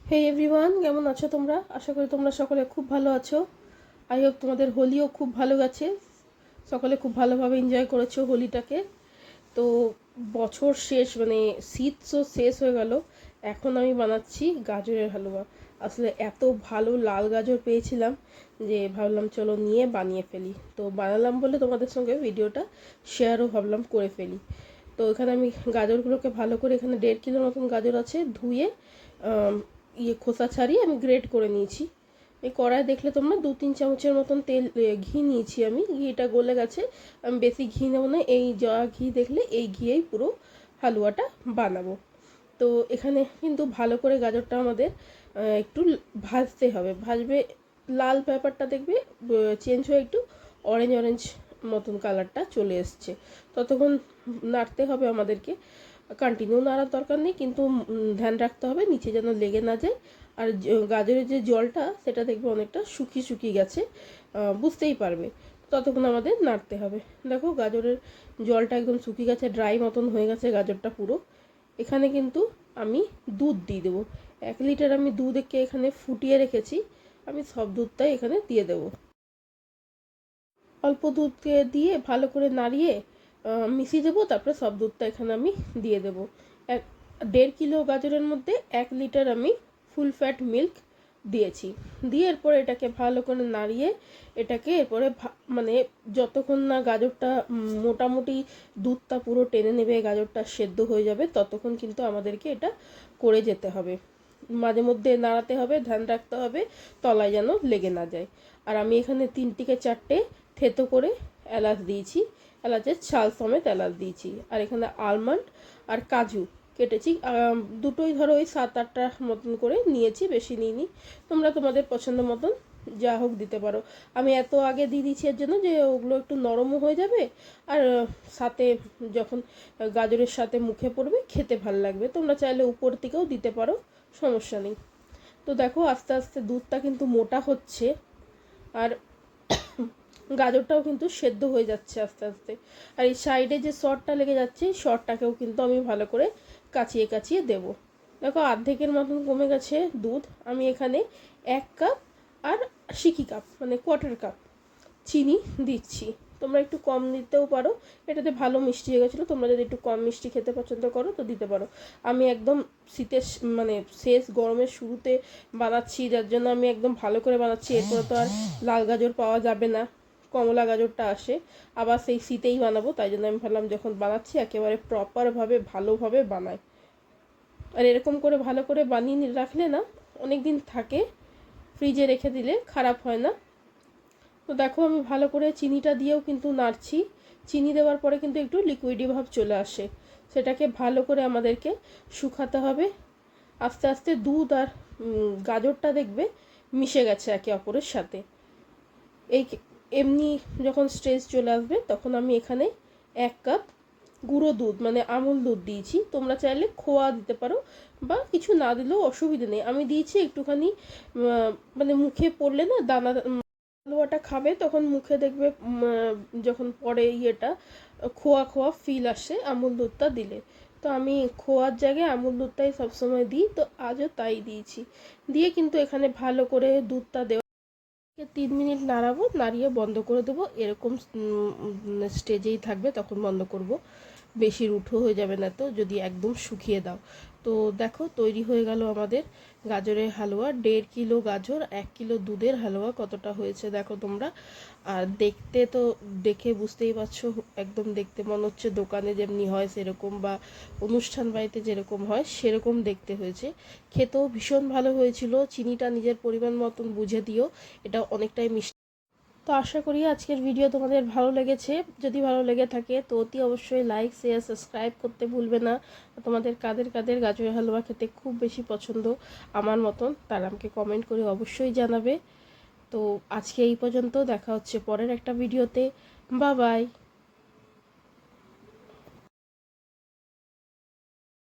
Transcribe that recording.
হে everyone, কেমন আছো তোমরা? আশা করি তোমরা সকলে খুব ভালো আছো। আই হোপ তোমাদের হোলিও খুব ভালো গেছে, সকলে খুব ভালোভাবে এনজয় করেছো হোলিটাকে। তো বছর শেষ, মানে শীত তো শেষ হয়ে গেল, এখন আমি বানাচ্ছি গাজরের হালুয়া। আসলে এত ভালো লাল গাজর পেয়েছিলাম যে ভাবলাম চলো নিয়ে বানিয়ে ফেলি। তো বানালাম বলে তোমাদের সঙ্গে ভিডিওটা শেয়ারও ভাবলাম করে ফেলি। তো এখানে আমি গাজরগুলোকে ভালো করে, এখানে 1.5 কিলোর মতন গাজর আছে, ধুয়ে খোসা ছাড়িয়ে আমি গ্রেট করে নিয়েছি। এই কড়াই দেখলে তোমরা 2-3 চামচের মতন তেল ঘি নিয়েছি আমি। ঘিটা গলে গেছে, আমি বেশি ঘি নেব না, এই যা ঘি দেখলে এই ঘিয়েই পুরো হালুয়াটা বানাবো। তো এখানে কিন্তু ভালো করে গাজরটা আমাদের একটু ভাজতে হবে, ভাজবে, লাল ব্যাপারটা দেখবে চেঞ্জ হয়ে একটু অরেঞ্জ অরেঞ্জ মতন কালারটা চলে এসছে, ততক্ষণ নাড়তে হবে আমাদেরকে। কন্টিনিউ নাড়ার দরকার নেই, কিন্তু ধ্যান রাখতে হবে নিচে যেন লেগে না যায়। আর গাজরের যে জলটা সেটা দেখবে অনেকটা শুকিয়ে শুকিয়ে গেছে, বুঝতেই পারবে, ততক্ষণ আমাদের নাড়তে হবে। দেখো গাজরের জলটা একদম শুকিয়ে গেছে, ড্রাই মতন হয়ে গেছে গাজরটা পুরো। এখানে কিন্তু আমি দুধ দিয়ে দেবো। 1 লিটার আমি দুধকে এখানে ফুটিয়ে রেখেছি, আমি সব দুধটাই এখানে দিয়ে দেবো। অল্প দুধকে দিয়ে ভালো করে নাড়িয়ে মিশিয়ে দেবো, তারপরে সব দুধটা এখানে আমি দিয়ে দেবো। 1.5 কিলো গাজরের মধ্যে 1 লিটার আমি ফুল ফ্যাট মিল্ক দিয়েছি। দিয়ে এরপর এটাকে ভালো করে নাড়িয়ে এটাকে এরপরে মানে যতক্ষণ না গাজরটা মোটামুটি দুধটা পুরো টেনে নেবে, গাজরটা সেদ্ধ হয়ে যাবে, ততক্ষণ কিন্তু আমাদেরকে এটা করে যেতে হবে। মাঝে মধ্যে নাড়াতে হবে, ধ্যান রাখতে হবে তলায় যেন লেগে না যায়। আর আমি এখানে 3 থেকে 4টে থেতো করে এলাচ দিয়েছি, এলাচের ছাল সমেত এলাচ দিয়েছি। আর এখানে আলমন্ড আর কাজু কেটেছি, দুটোই ধরো ওই 7-8টা মতন করে নিয়েছি, বেশি নিইনি। তোমরা তোমাদের পছন্দ মতন যা হোক দিতে পারো। আমি এত আগে দিয়ে দিচ্ছি এর জন্য যে ওগুলো একটু নরমও হয়ে যাবে, আর সাথে যখন গাজরের সাথে মুখে পড়বে খেতে ভালো লাগবে। তোমরা চাইলে উপর থেকেও দিতে পারো, সমস্যা নেই। তো দেখো আস্তে আস্তে দুধটা কিন্তু মোটা হচ্ছে, আর গাজরটাও কিন্তু সেদ্ধ হয়ে যাচ্ছে আস্তে আস্তে। আর এই সাইডে যে শর্টটা লেগে যাচ্ছে, শর্টটাকেও কিন্তু আমি ভালো করে কাচিয়ে কাচিয়ে দেব। দেখো অর্ধেকের মতন কমে গেছে দুধ। আমি এখানে 1 কাপ আর সিকি কাপ, মানে 1/4 কাপ চিনি দিচ্ছি। তোমরা একটু কম দিতেও পারো, এটাতে ভালো মিষ্টি হয়ে গেছিলো। তোমরা যদি একটু কম মিষ্টি খেতে পছন্দ করো তো দিতে পারো। আমি একদম শীতের মানে শেষ গরমের শুরুতে বানাচ্ছি, যার জন্য আমি একদম ভালো করে বানাচ্ছি। এরপরে তো আর লাল গাজর পাওয়া যাবে না, কমলা গাজরটা আসে, আবার সেই শীতেই বানাবো, তাই জন্য আমি ভাবলাম যখন বানাচ্ছি একেবারে প্রপারভাবে ভালোভাবে বানাই। আর এরকম করে ভালো করে বানিয়ে রাখলে না অনেক দিন থাকে, ফ্রিজে রেখে দিলে খারাপ হয় না। তো দেখো আমি ভালো করে চিনিটা দিয়েও কিন্তু নাড়ছি। চিনি দেওয়ার পরে কিন্তু একটু লিকুইডি ভাব চলে আসে, সেটাকে ভালো করে আমাদেরকে শুকাতে হবে। আস্তে আস্তে দুধ আর গাজরটা দেখবে মিশে গেছে একে অপরের সাথে। এই এমনি যখন স্টেজ চলে আসবে তখন আমি এখানে 1 কাপ গুঁড়ো দুধ, মানে আমুল দুধ দিয়েছি। তোমরা চাইলে খোয়া দিতে পারো, বা কিছু না দিলেও অসুবিধা নেই। আমি দিয়েছি একটুখানি, মানে মুখে পড়লে না দানা, হালুয়াটা খাবে তখন মুখে দেখবে যখন পরে খোয়া খোয়া ফিল আসে আমুল দুধটা দিলে। তো আমি খোয়ার জায়গায় আমুল দুধটাই সবসময় দিই, তো আজও তাই দিয়েছি। দিয়ে কিন্তু এখানে ভালো করে দুধটা দেওয়া 3 মিনিট নাড়াবো, নাড়িয়ে বন্ধ করে দেবো। এরকম স্টেজেই থাকবে, তখন বন্ধ করব। বেশি রুঠো হয়ে যাবে না তো যদি একদম শুকিয়ে দাও। তো দেখো তৈরি হয়ে গেল আমাদের গাজরের হালুয়া। 1.5 কিলো গাজর, 1 কিলো দুধের হালুয়া কতটা হয়েছে দেখো তোমরা। আর দেখতে তো দেখে বুঝতেই পারছো, একদম দেখতে মনে হচ্ছে দোকানে যেমনি হয় সেরকম, বা অনুষ্ঠান বাড়িতে যেরকম হয় সেরকম দেখতে হয়েছে। খেতেও ভীষণ ভালো হয়েছিল। চিনিটা নিজের পরিমাণ মতন বুঝে দিও, এটা অনেকটাই মিষ্টি। তো আশা করি আজকের ভিডিও তোমাদের ভালো লেগেছে। যদি ভালো লেগে থাকে তো অতি অবশ্যই লাইক, শেয়ার, সাবস্ক্রাইব করতে ভুলবে না। তোমাদের কাদের কাদের গাজরের হালুয়া খেতে খুব বেশি পছন্দ আমার মতন, তারা আমাকে কমেন্ট করে অবশ্যই জানাবে। তো আজকে এই পর্যন্ত, দেখা হচ্ছে পরের একটা ভিডিওতে। Bye bye.